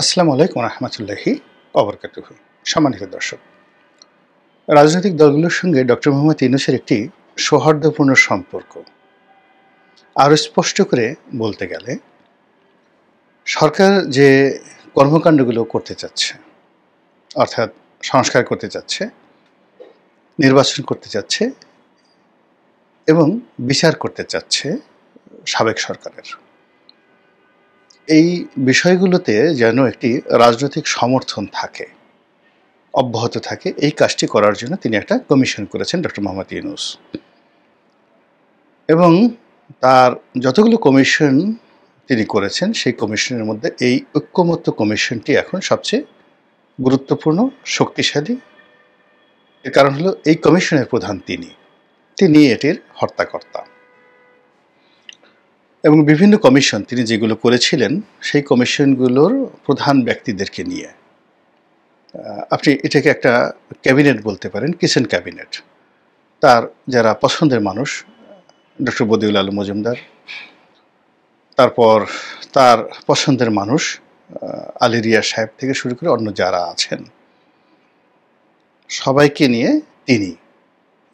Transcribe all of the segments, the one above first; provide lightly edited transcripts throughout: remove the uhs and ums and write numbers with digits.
আসসালামু আলাইকুম রহমতুল্লাহি অবরকাতুহু। সম্মানিত দর্শক, রাজনৈতিক দলগুলোর সঙ্গে ডক্টর মোহাম্মদ ইউনূসের একটি সৌহার্দ্যপূর্ণ সম্পর্ক। আরও স্পষ্ট করে বলতে গেলে সরকার যে কর্মকাণ্ডগুলো করতে চাচ্ছে, অর্থাৎ সংস্কার করতে চাচ্ছে, নির্বাচন করতে চাচ্ছে এবং বিচার করতে চাচ্ছে সাবেক সরকারের, এই বিষয়গুলোতে যেন একটি রাজনৈতিক সমর্থন থাকে, অব্যাহত থাকে, এই কাজটি করার জন্য তিনি একটা কমিশন করেছেন ডক্টর মোহাম্মদ ইউনূস। এবং তার যতগুলো কমিশন তিনি করেছেন সেই কমিশনের মধ্যে এই ঐক্যমত্য কমিশনটি এখন সবচেয়ে গুরুত্বপূর্ণ, শক্তিশালী। এর কারণ হলো এই কমিশনের প্রধান তিনি এটির হর্তাকর্তা। এবং বিভিন্ন কমিশন তিনি যেগুলো করেছিলেন সেই কমিশনগুলোর প্রধান ব্যক্তিদেরকে নিয়ে, আপনি এটাকে একটা ক্যাবিনেট বলতে পারেন, কিচেন ক্যাবিনেট। তার যারা পছন্দের মানুষ, ডক্টর বদিউল আলম মজুমদার, তারপর তার পছন্দের মানুষ আলী রিয়াজ সাহেব থেকে শুরু করে অন্য যারা আছেন, সবাইকে নিয়ে তিনি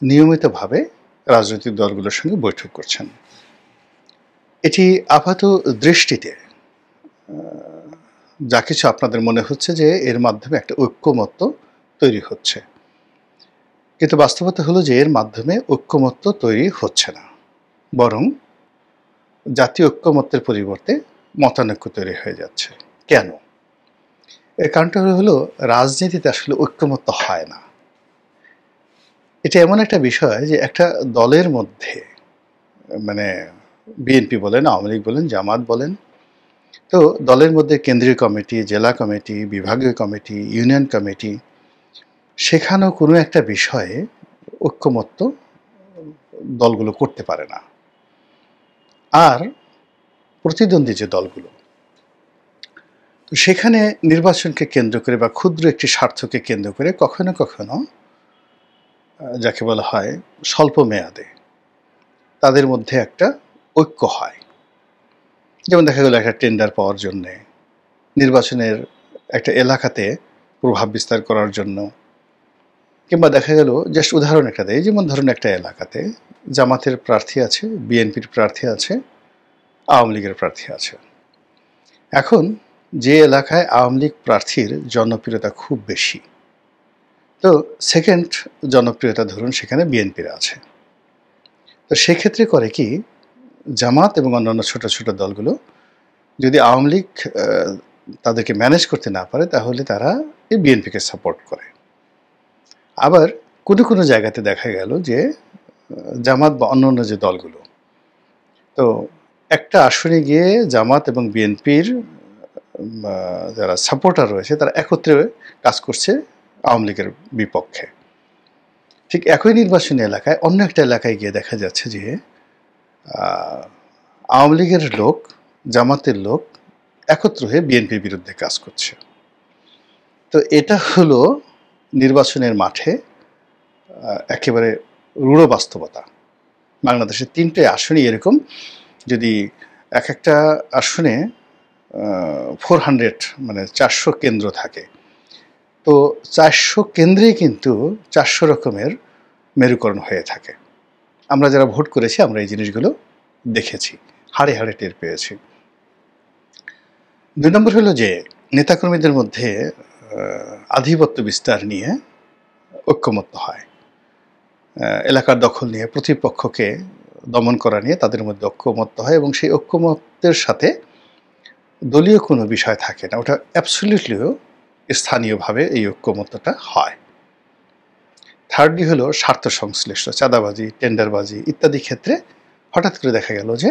নিয়মিতভাবে রাজনৈতিক দলগুলোর সঙ্গে বৈঠক করছেন। এটি আপাত দৃষ্টিতে যা কিছু আপনাদের মনে হচ্ছে যে এর মাধ্যমে একটা ঐক্যমত্য তৈরি হচ্ছে, কিন্তু বাস্তবতা হলো যে এর মাধ্যমে ঐক্যমত্য তৈরি হচ্ছে না, বরং জাতীয় ঐক্যমত্যের পরিবর্তে মতানৈক্য তৈরি হয়ে যাচ্ছে। কেন? এর কারণটা হলো রাজনীতিতে আসলে ঐক্যমত্য হয় না। এটা এমন একটা বিষয় যে একটা দলের মধ্যে, মানে বিএনপি বলেন, আওয়ামী লীগ বলেন, জামাত বলেন, তো দলের মধ্যে কেন্দ্রীয় কমিটি, জেলা কমিটি, বিভাগীয় কমিটি, ইউনিয়ন কমিটি, সেখানেও কোনো একটা বিষয়ে ঐক্যমত্য দলগুলো করতে পারে না। আর প্রতিদ্বন্দ্বী যে দলগুলো, তো সেখানে নির্বাচনকে কেন্দ্র করে বা ক্ষুদ্র একটি স্বার্থকে কেন্দ্র করে কখনো কখনো যাকে বলা হয় স্বল্প মেয়াদে তাদের মধ্যে একটা ঐক্য হয়। যেমন দেখা গেল একটা টেন্ডার পাওয়ার জন্যে, নির্বাচনের একটা এলাকাতে প্রভাব বিস্তার করার জন্য, কিংবা দেখা গেল জাস্ট উদাহরণ একটা দেয়, যেমন ধরুন একটা এলাকাতে জামাতের প্রার্থী আছে, বিএনপির প্রার্থী আছে, আওয়ামী লীগের প্রার্থী আছে। এখন যে এলাকায় আওয়ামী লীগ প্রার্থীর জনপ্রিয়তা খুব বেশি, তো সেকেন্ড জনপ্রিয়তা ধরুন সেখানে বিএনপির আছে, তো সেক্ষেত্রে করে কি, জামাত এবং অন্যান্য ছোট ছোট দলগুলো যদি আওয়ামী লীগ তাদেরকে ম্যানেজ করতে না পারে, তাহলে তারা এই বিএনপিকে সাপোর্ট করে। আবার কোনো কোনো জায়গাতে দেখা গেল যে জামাত বা অন্য অন্য যে দলগুলো, তো একটা আসনে গিয়ে জামাত এবং বিএনপির যারা সাপোর্টার রয়েছে তারা একত্রে কাজ করছে আওয়ামী লীগের বিপক্ষে। ঠিক একই নির্বাচনী এলাকায় অন্য একটা এলাকায় গিয়ে দেখা যাচ্ছে যে আওয়ামী লীগের লোক, জামাতের লোক একত্র হয়ে বিএনপির বিরুদ্ধে কাজ করছে। তো এটা হলো নির্বাচনের মাঠে একেবারে রূঢ় বাস্তবতা। বাংলাদেশের 3টে আসনই এরকম, যদি এক একটা আসনে 400 মানে 400 কেন্দ্র থাকে, তো 400 কেন্দ্রেই কিন্তু 400 রকমের মেরুকরণ হয়ে থাকে। আমরা যারা ভোট করেছি আমরা এই জিনিসগুলো দেখেছি, হাড়ে হাড়ে টের পেয়েছি। 2 নম্বর হলো যে নেতাকর্মীদের মধ্যে আধিপত্য বিস্তার নিয়ে ঐক্যমত্য হয়, এলাকার দখল নিয়ে প্রতিপক্ষকে দমন করা নিয়ে তাদের মধ্যে ঐক্যমত্য হয়, এবং সেই ঐক্যমত্যের সাথে দলীয় কোনো বিষয় থাকে না, ওটা অ্যাবসলিউটলিও স্থানীয়ভাবে এই ঐক্যমত্যটা হয়। থার্ডলি হলো স্বার্থ সংশ্লিষ্ট চাঁদাবাজি, টেন্ডারবাজি ইত্যাদি ক্ষেত্রে হঠাৎ করে দেখা গেল যে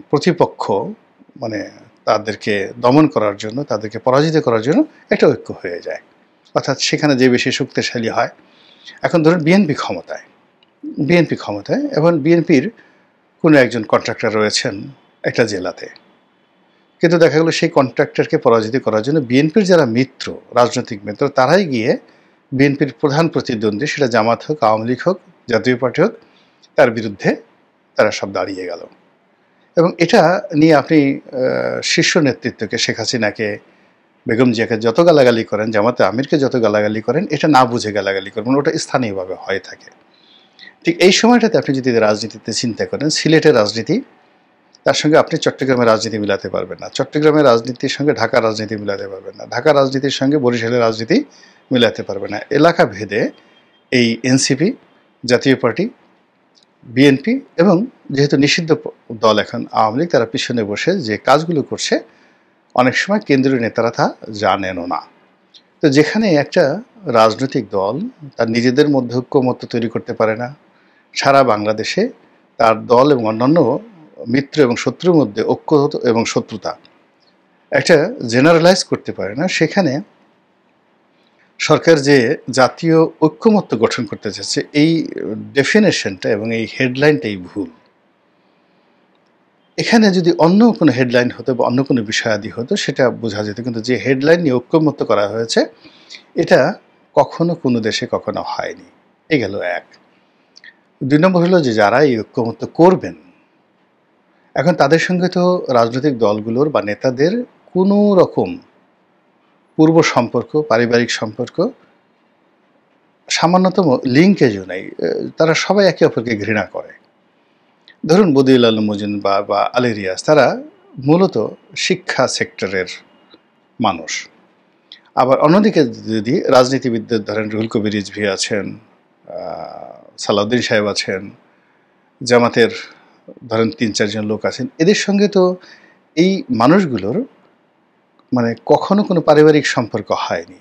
প্রতিপক্ষ মানে তাদেরকে দমন করার জন্য, তাদেরকে পরাজিত করার জন্য একটা ঐক্য হয়ে যায়, অর্থাৎ সেখানে যে বেশি শক্তিশালী হয়। এখন ধরুন বিএনপি ক্ষমতায়, এবং বিএনপির কোনো একজন কন্ট্রাক্টর রয়েছেন একটা জেলাতে, কিন্তু দেখা গেলো সেই কন্ট্রাক্টরকে পরাজিত করার জন্য বিএনপির যারা মিত্র, রাজনৈতিক মিত্র, তারাই গিয়ে বিএনপির প্রধান প্রতিদ্বন্দ্বী, সেটা জামাত হোক, আওয়ামী লীগ হোক, জাতীয় পার্টি হোক, তার বিরুদ্ধে তারা সব দাঁড়িয়ে গেল। এবং এটা নিয়ে আপনি শীর্ষ নেতৃত্বকে শেখ হাসিনাকে, বেগম জিয়াকে যত গালাগালি করেন, জামাতে আমিরকে যত গালাগালি করেন, এটা না বুঝে গালাগালি করবেন, ওটা স্থানীয়ভাবে হয়ে থাকে। ঠিক এই সময়টাতে আপনি যদি রাজনীতিতে চিন্তা করেন, সিলেটের রাজনীতি তার সঙ্গে আপনি চট্টগ্রামের রাজনীতি মিলাতে পারবেন না, চট্টগ্রামের রাজনীতির সঙ্গে ঢাকার রাজনীতি মিলাতে পারবেন না, ঢাকার রাজনীতির সঙ্গে বরিশালের রাজনীতি মিলাতে পারবেন না। এলাকা ভেদে এই এনসিপি, জাতীয় পার্টি, বিএনপি এবং যেহেতু নিষিদ্ধ দল এখন আওয়ামী লীগ, তারা পিছনে বসে যে কাজগুলো করছে অনেক সময় কেন্দ্রীয় নেতারা তা জানেনও না। তো যেখানে একটা রাজনৈতিক দল তার নিজেদের মধ্যে ঐক্যমত্য তৈরি করতে পারে না, সারা বাংলাদেশে তার দল এবং অন্যান্য মিত্র এবং শত্রুর মধ্যে ঐক্য এবং শত্রুতা একটা জেনারেলাইজ করতে পারে না, সেখানে সরকার যে জাতীয় ঐক্যমত্য গঠন করতে চাচ্ছে, এই ডেফিনেশনটা এবং এই হেডলাইনটাই ভুল। এখানে যদি অন্য কোনো হেডলাইন হতো বা অন্য কোনো বিষয়াদি হতো সেটা বোঝা যেত, কিন্তু যে হেডলাইন নিয়ে ঐক্যমত্য করা হয়েছে এটা কখনো কোনো দেশে কখনো হয়নি। এ গেল এক। ২ নম্বর হলো যে যারা এই ঐক্যমত্য করবেন, এখন তাদের সঙ্গে তো রাজনৈতিক দলগুলোর বা নেতাদের কোনো রকম পূর্ব সম্পর্ক, পারিবারিক সম্পর্ক, সামান্যতম লিঙ্কেজও নেই। তারা সবাই একে অপরকে ঘৃণা করে। ধরুন বদিউল আলম মজুমদার বা আলী রিয়াজ, তারা মূলত শিক্ষা সেক্টরের মানুষ। আবার অন্যদিকে যদি রাজনীতিবিদদের ধরেন রুহুল কবির রিজভী আছেন, সালাউদ্দিন সাহেব আছেন, জামাতের ধরেন ৩-৪ জন লোক আছেন, এদের সঙ্গে তো এই মানুষগুলোর মানে কখনো কোনো পারিবারিক সম্পর্ক হয়নি।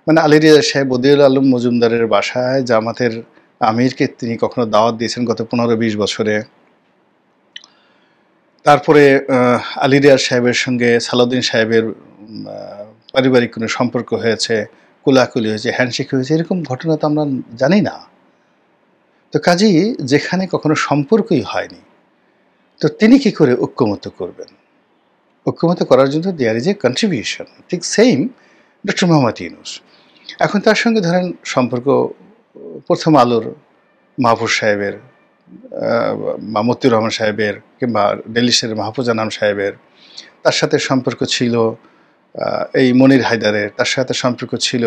মানে আলী রিয়াজ সাহেব বদিউল আলম মজুমদারের বাসায় জামাতের আমিরকে তিনি কখনো দাওয়াত দিয়েছেন গত ১৫-২০ বছরে। তারপরে আলী রিয়াজ সাহেবের সঙ্গে সালাউদ্দিন সাহেবের পারিবারিক কোনো সম্পর্ক হয়েছে, কোলাকুলি হয়েছে, হ্যান্ডশেক হয়েছে, এরকম ঘটনা তো আমরা জানি না। তো কাজেই যেখানে কখনো সম্পর্কই হয়নি, তো তিনি কি করে ঐক্যমত্য করবেন? ঐক্যমত্য করার জন্য দেয়ার ইজ এ কন্ট্রিবিউশন। ঠিক সেম ডক্টর মোহাম্মদ ইউনূস। এখন তার সঙ্গে ধরেন সম্পর্ক প্রথম আলোর মাহফুজ সাহেবের বা মতিউর রহমান সাহেবের কিংবা ডেলিশের মাহফুজ আনাম সাহেবের, তার সাথে সম্পর্ক ছিল এই মনির হায়দারের, তার সাথে সম্পর্ক ছিল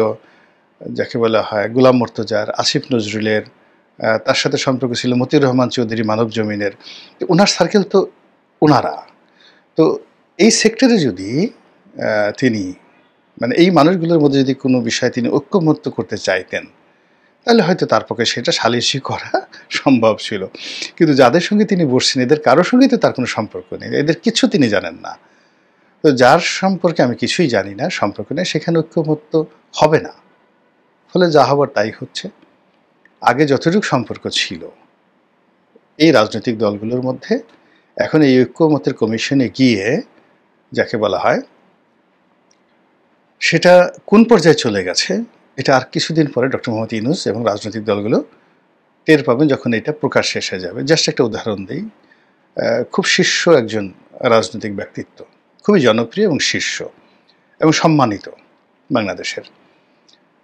যাকে বলা হয় গোলাম মুর্তজার, আসিফ নজরুলের, তার সাথে সম্পর্ক ছিল মতিউর রহমান চৌধুরী মানব জমিনের। ওনার সার্কেল তো ওনারা। তো এই সেক্টরে যদি তিনি মানে এই মানুষগুলোর মধ্যে যদি কোনো বিষয়ে তিনি ঐক্যমত্য করতে চাইতেন, তাহলে হয়তো তার পক্ষে সেটা সালিশি করা সম্ভব ছিল। কিন্তু যাদের সঙ্গে তিনি বসছেন এদের কারোর সঙ্গেই তো তার কোনো সম্পর্ক নেই, এদের কিছু তিনি জানেন না। তো যার সম্পর্কে আমি কিছুই জানি না, সম্পর্ক নেই, সেখানে ঐক্যমত্য হবে না। ফলে যা হবার তাই হচ্ছে। আগে যতটুকু সম্পর্ক ছিল এই রাজনৈতিক দলগুলোর মধ্যে, এখন এই ঐক্যমত্যের কমিশনে গিয়ে যাকে বলা হয় সেটা কোন পর্যায়ে চলে গেছে, এটা আর কিছুদিন পরে ডক্টর মোহাম্মদ ইউনূস এবং রাজনৈতিক দলগুলো টের পাবেন যখন এটা প্রকাশ্যে এসে যাবে। জাস্ট একটা উদাহরণ দিই, খুব শীর্ষ একজন রাজনৈতিক ব্যক্তিত্ব, খুবই জনপ্রিয় এবং শীর্ষ এবং সম্মানিত বাংলাদেশের,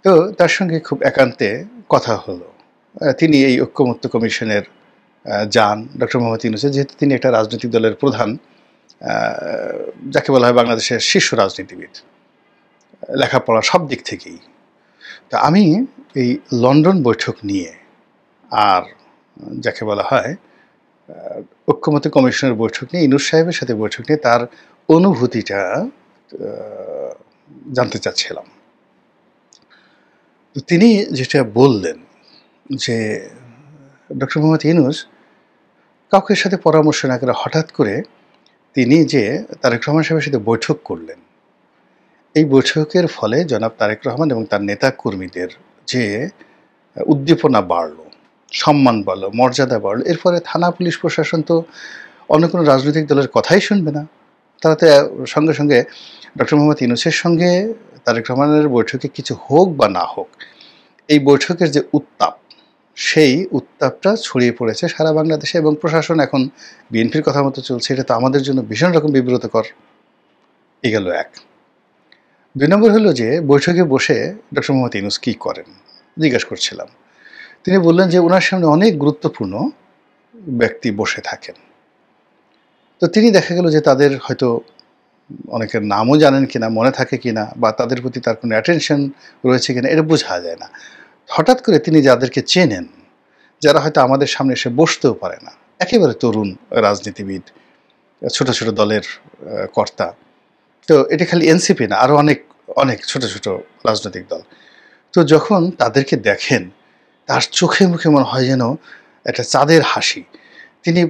তো তার সঙ্গে খুব একান্তে কথা হলো। তিনি এই ঐক্যমত্য কমিশনের যান ডক্টর মোহাম্মদ ইউনূসের, যেহেতু তিনি একটা রাজনৈতিক দলের প্রধান, যাকে বলা হয় বাংলাদেশের শীর্ষ রাজনীতিবিদ, লেখাপড়া সব দিক থেকেই। তো আমি এই লন্ডন বৈঠক নিয়ে আর যাকে বলা হয় ঐক্যমত্য কমিশনের বৈঠক নিয়ে, ইউনূস সাহেবের সাথে বৈঠক নিয়ে তার অনুভূতিটা জানতে চাচ্ছিলাম। তিনি যেটা বললেন যে ডক্টর মোহাম্মদ ইউনূস কাউকে সাথে পরামর্শ না করে হঠাৎ করে তিনি যে তারেক রহমান সাহেবের সাথে বৈঠক করলেন, এই বৈঠকের ফলে জনাব তারেক রহমান এবং তার নেতা কর্মীদের যে উদ্দীপনা বাড়ল, সম্মান বাড়ল, মর্যাদা বাড়ল, এর ফলে থানা পুলিশ প্রশাসন তো অন্য কোনো রাজনৈতিক দলের কথাই শুনবে না। তারা তো সঙ্গে সঙ্গে ডক্টর মোহাম্মদ ইউনূসের সঙ্গে তারেক রহমানের বৈঠকে কিছু হোক বা না হোক, এই বৈঠকের যে উত্তাপ, সেই উত্তাপটা ছড়িয়ে পড়েছে সারা বাংলাদেশে এবং প্রশাসন এখন বিএনপির কথা মতো চলছে। এটা তো আমাদের জন্য ভীষণ রকম বিব্রতকর। এ গেল এক। ২ নম্বর হলো যে বৈঠকে বসে ডক্টর মোহাম্মদ ইউনূস কী করেন জিজ্ঞেস করছিলাম। তিনি বললেন যে ওনার সামনে অনেক গুরুত্বপূর্ণ ব্যক্তি বসে থাকেন, তো তিনি দেখা গেল যে তাদের হয়তো অনেকের নামও জানেন কিনা, মনে থাকে কিনা, বা তাদের প্রতি তার কোনো অ্যাটেনশন রয়েছে কিনা এটা বোঝা যায় না। হঠাৎ করে তিনি যাদেরকে চেনেন, যারা হয়তো আমাদের সামনে এসে বসতেও পারে না, একেবারে তরুণ রাজনীতিবিদ, ছোট ছোট দলের কর্তা, তো এটা খালি এনসিপি না, আরও অনেক অনেক ছোট ছোট রাজনৈতিক দল। তো যখন তাদেরকে দেখেন, তার চোখে মুখে মনে হয় যেন একটা চাঁদের হাসি। তিনি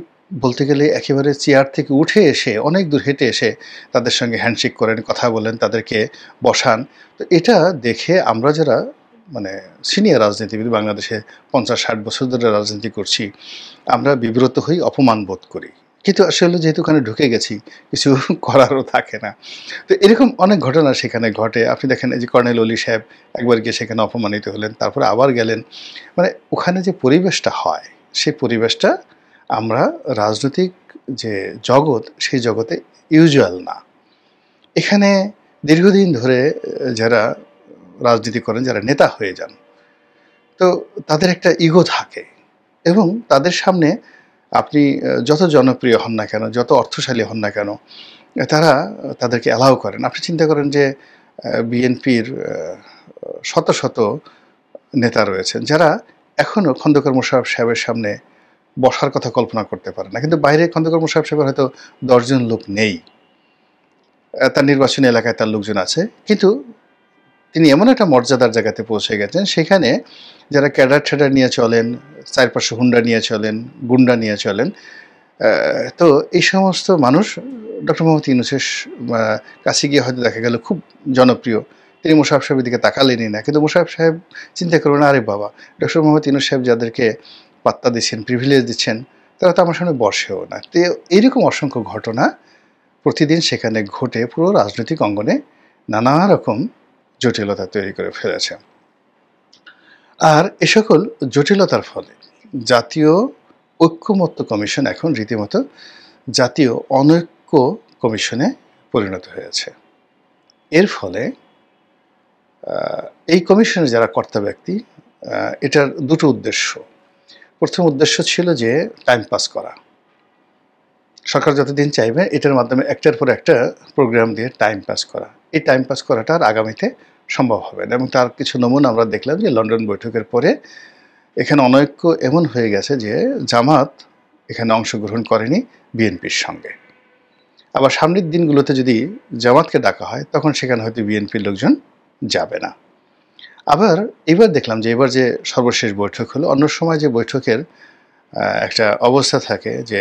বলতে গেলে একেবারে চেয়ার থেকে উঠে এসে অনেক দূর হেঁটে এসে তাদের সঙ্গে হ্যান্ডশেক করেন, কথা বলেন, তাদেরকে বসান। তো এটা দেখে আমরা যারা মানে সিনিয়র রাজনীতিবিদ, বাংলাদেশে 50-60 বছর ধরে রাজনীতি করছি, আমরা বিব্রত হই, অপমান বোধ করি। কিন্তু আসলে যেহেতু ওখানে ঢুকে গেছি, কিছু করারও থাকে না। তো এরকম অনেক ঘটনা সেখানে ঘটে। আপনি দেখেন এই যে কর্নেল অলি সাহেব একবার গিয়ে সেখানে অপমানিত হলেন, তারপরে আবার গেলেন। মানে ওখানে যে পরিবেশটা হয়, সেই পরিবেশটা আমরা রাজনৈতিক যে জগৎ, সেই জগতে ইউজুয়াল না। এখানে দীর্ঘদিন ধরে যারা রাজনীতি করেন, যারা নেতা হয়ে যান, তো তাদের একটা ইগো থাকে, এবং তাদের সামনে আপনি যত জনপ্রিয় হন না কেন, যত অর্থশালী হন না কেন, তারা তাদেরকে অ্যালাউ করেন। আপনি চিন্তা করেন যে বিএনপির শত শত নেতা রয়েছেন যারা এখনও খন্দকার মোশাররফ সাহেবের সামনে বসার কথা কল্পনা করতে পারে না, কিন্তু বাইরে খন্দকার মোশাররফ সাহেবের হয়তো 10 জন লোক নেই, তার নির্বাচনী এলাকায় তার লোকজন আছে, কিন্তু তিনি এমন একটা মর্যাদার জায়গাতে পৌঁছে গেছেন, সেখানে যারা ক্যাডার ঠ্যাডার নিয়ে চলেন, চারপাশে হুন্ডা নিয়ে চলেন, গুন্ডা নিয়ে চলেন, তো এই সমস্ত মানুষ ডক্টর মোহাম্মদ ইউনূসের কাছে গিয়ে হয়তো দেখা গেল খুব জনপ্রিয়, তিনি মোশাররফ সাহেবের দিকে তাকালেনই না। কিন্তু মোশাররফ সাহেব চিন্তা করবেন, আরে বাবা, ডক্টর মোহাম্মদ ইউনূস সাহেব যাদেরকে পাত্তা দিচ্ছেন, প্রিভিলেজ দিচ্ছেন, তারা তো আমার সামনে বসেও না। তো এইরকম অসংখ্য ঘটনা প্রতিদিন সেখানে ঘটে পুরো রাজনৈতিক অঙ্গনে নানা রকম জটিলতা তৈরি করে ফেলেছে। আর এ সকল জটিলতার ফলে জাতীয় ঐক্যমত্য কমিশন এখন রীতিমতো জাতীয় অনৈক্য কমিশনে পরিণত হয়েছে। এর ফলে এই কমিশনের যারা কর্তা ব্যক্তি, এটার দুটো উদ্দেশ্য। প্রথম উদ্দেশ্য ছিল যে টাইম পাস করা। সরকার যতদিন চাইবে এটার মাধ্যমে একটার পর একটা প্রোগ্রাম দিয়ে টাইম পাস করা। এই টাইম পাস করাটা আর আগামীতে সম্ভব হবে না, এবং তার কিছু নমুনা আমরা দেখলাম যে লন্ডন বৈঠকের পরে এখানে অনৈক্য এমন হয়ে গেছে যে জামাত এখানে অংশগ্রহণ করেনি বিএনপির সঙ্গে। আবার সামনের দিনগুলোতে যদি জামাতকে ডাকা হয়, তখন সেখানে হয়তো বিএনপির লোকজন যাবে না। আবার এবার দেখলাম যে এবার যে সর্বশেষ বৈঠক হলো, অন্য সময় যে বৈঠকের একটা অবস্থা থাকে যে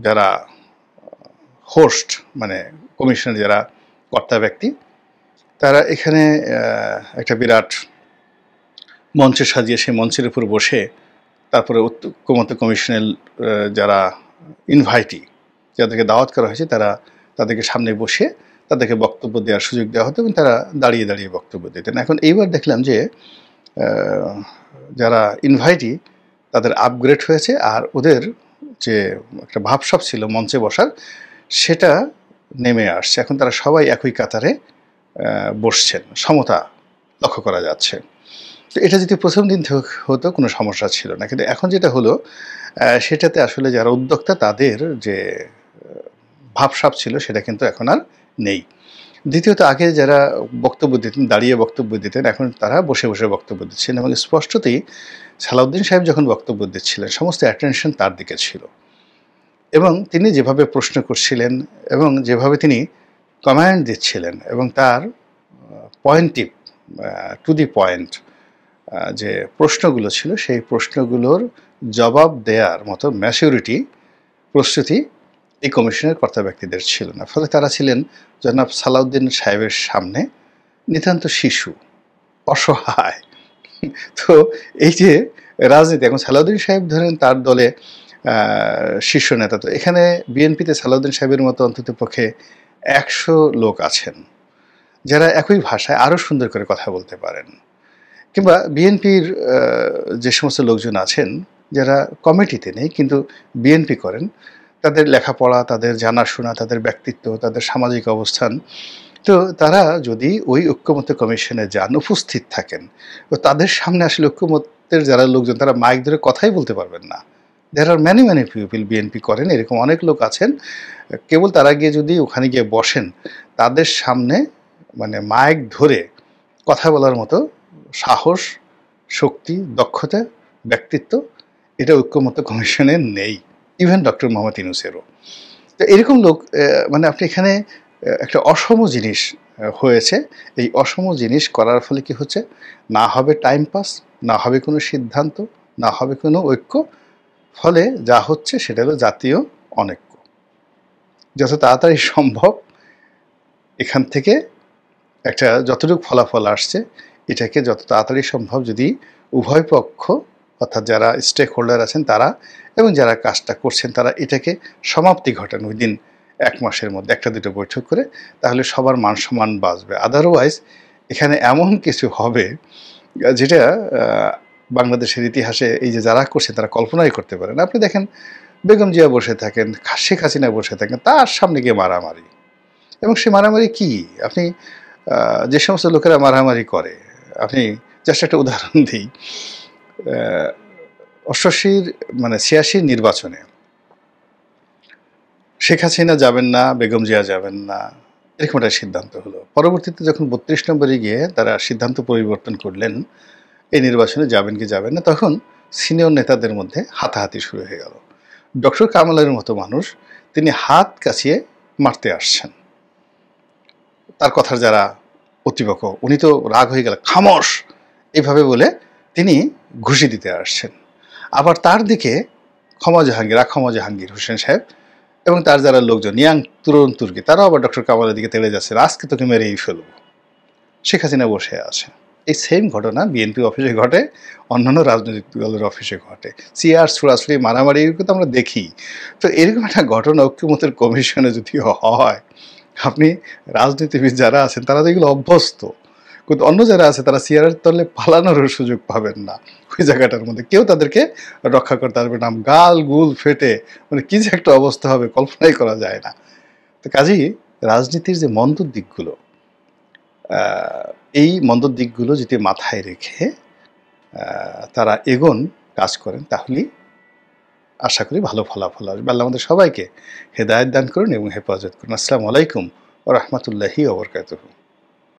যারা হোস্ট, মানে কমিশনের যারা কর্তা ব্যক্তি, তারা এখানে একটা বিরাট মঞ্চ সাজিয়ে সেই মঞ্চের উপর বসে তারপরে ঐক্যমত্য কমিশনের যারা ইনভাইটি, যাদেরকে দাওয়াত করা হয়েছে, তাদেরকে সামনে বসে তাদেরকে বক্তব্য দেওয়ার সুযোগ দেওয়া হতো, এবং তারা দাঁড়িয়ে দাঁড়িয়ে বক্তব্য দিতেন। এখন এইবার দেখলাম যে যারা ইনভাইটি, তাদের আপগ্রেড হয়েছে, আর ওদের যে একটা ভাবসাব ছিল মঞ্চে বসার, সেটা নেমে আসছে। এখন তারা সবাই একই কাতারে বসছেন, সমতা লক্ষ্য করা যাচ্ছে। তো এটা যদি প্রথম দিন হতো কোনো সমস্যা ছিল না, কিন্তু এখন যেটা হলো সেটাতে আসলে যারা উদ্যোক্তা, তাদের যে ভাবসাব ছিল সেটা কিন্তু এখন আর নেই। দ্বিতীয়ত, আগে যারা বক্তব্য দিতেন, দাঁড়িয়ে বক্তব্য দিতেন, এখন তারা বসে বসে বক্তব্য দিচ্ছেন, এবং স্পষ্টতই সালাউদ্দিন সাহেব যখন বক্তব্য দিচ্ছিলেন সমস্ত অ্যাটেনশন তার দিকে ছিল, এবং তিনি যেভাবে প্রশ্ন করছিলেন এবং যেভাবে তিনি কমান্ড দিচ্ছিলেন, এবং তার পয়েন্টিভ, টু দি পয়েন্ট যে প্রশ্নগুলো ছিল, সেই প্রশ্নগুলোর জবাব দেওয়ার মতো ম্যাচুরিটি, প্রস্তুতি এই কমিশনের কর্তা ব্যক্তিদের ছিল না। ফলে তারা ছিলেন জনাব সালাউদ্দিন সাহেবের সামনে নিতান্ত শিশু, অসহায়। তো এই যে রাজনীতি, এখন সালাউদ্দিন সাহেব ধরেন তার দলে শীর্ষ নেতা, তো এখানে বিএনপিতে সালাউদ্দিন সাহেবের মতো অন্তত পক্ষে 100 লোক আছেন যারা একই ভাষায় আরও সুন্দর করে কথা বলতে পারেন। কিংবা বিএনপির যে সমস্ত লোকজন আছেন যারা কমিটিতে নেই কিন্তু বিএনপি করেন, তাদের লেখাপড়া, তাদের জানাশোনা, তাদের ব্যক্তিত্ব, তাদের সামাজিক অবস্থান, তো তারা যদি ওই ঐক্যমত্য কমিশনে যান, উপস্থিত থাকেন, তো তাদের সামনে আসলে ঐক্যমত্যের যারা লোকজন, তারা মাইক ধরে কথাই বলতে পারবেন না, there are many many people BNP করেন, এরকম অনেক লোক আছেন। কেবল তারা গিয়ে যদি ওখানে গিয়ে বসেন, তাদের সামনে মানে মাইক ধরে কথা বলার মতো সাহস, শক্তি, দক্ষতা, ব্যক্তিত্ব এটা ঐক্যমত্য কমিশনের নেই, ইভেন ডক্টর মোহাম্মদ ইউনূসেরও। তো এরকম লোক মানে আপনি এখানে একটা অসম জিনিস হয়েছে। এই অসম জিনিস করার ফলে কি হচ্ছে, না হবে টাইম পাস, না হবে কোনো সিদ্ধান্ত, না হবে কোনো ঐক্য, ফলে যা হচ্ছে সেটা হলো জাতীয় অনৈক্য। যত তাড়াতাড়ি সম্ভব এখান থেকে একটা যতটুকু ফলাফল আসছে এটাকে যত তাড়াতাড়ি সম্ভব যদি উভয় পক্ষ অর্থাৎ যারা স্টেক হোল্ডার আছেন তারা এবং যারা কাজটা করছেন তারা এটাকে সমাপ্তি ঘটান উইদিন 1 মাসের মধ্যে 1-2 বৈঠক করে, তাহলে সবার মান সম্মান বাঁচবে। আদারওয়াইজ এখানে এমন কিছু হবে যেটা বাংলাদেশের ইতিহাসে এই যে যারা করছেন তারা কল্পনাই করতে পারেন। আপনি দেখেন বেগম জিয়া বসে থাকেন, শেখ হাসিনা বসে থাকেন, তার সামনে গিয়ে মারামারি। এবং সে মারামারি কি, আপনি যে সমস্ত লোকেরা মারামারি করে, আপনি জাস্ট একটা উদাহরণ দিই। 88 মানে 86 নির্বাচনে শেখ হাসিনা যাবেন না, বেগম জিয়া যাবেন না, এরকম একটা সিদ্ধান্ত হলো। পরবর্তীতে যখন 32 নম্বরে গিয়ে তারা সিদ্ধান্ত পরিবর্তন করলেন এই নির্বাচনে যাবেন কি যাবেন না, তখন সিনিয়র নেতাদের মধ্যে হাতাহাতি শুরু হয়ে গেল। ডক্টর কামালের মতো মানুষ তিনি হাত কাছিয়ে মারতে আসছেন তার কথার যারা প্রতিপক্ষ, উনি তো রাগ হয়ে গেল, খামোশ এইভাবে বলে তিনি ঘুষি দিতে আসছেন। আবার তার দিকে ক্ষমা জাহাঙ্গীর হোসেন সাহেব এবং তার যারা লোকজন ইয়াং তরুণ তুর্কি তারাও আবার ডক্টর কামালের দিকে তেড়ে যাচ্ছে, আজকে তোকে মেরেই ফেলবো। শেখ হাসিনা বসে আছে। এই সেম ঘটনা বিএনপি অফিসে ঘটে, অন্যান্য রাজনৈতিক দলের অফিসে ঘটে। চেয়ার ছোড়াছুড়ি, মারামারি এগুলো তো আমরা দেখি। তো এরকম একটা ঘটনা ঐক্যমত্যের কমিশনে যদি হয়, আপনি রাজনীতিবিদ যারা আছেন তারা তো এগুলো অভ্যস্ত, কিন্তু অন্য যারা আছে তারা চেয়ারের তলে পালানোর সুযোগ পাবেন না। ওই জায়গাটার মধ্যে কেউ তাদেরকে রক্ষা করতে পারবে না, গাল গুল ফেটে মানে কি যে একটা অবস্থা হবে কল্পনাই করা যায় না। তো কাজেই রাজনীতির যে মন্দ দিকগুলো, এই মন্দ দিকগুলো যদি মাথায় রেখে তারা এগোন, কাজ করেন, তাহলেই আশা করি ভালো ফলাফল আসবে। আল্লাহ আমাদের সবাইকে হেদায়েত দান করুন এবং হেফাজত করুন। আসসালামু আলাইকুম ওয়া রাহমাতুল্লাহি ওয়া বারাকাতুহু।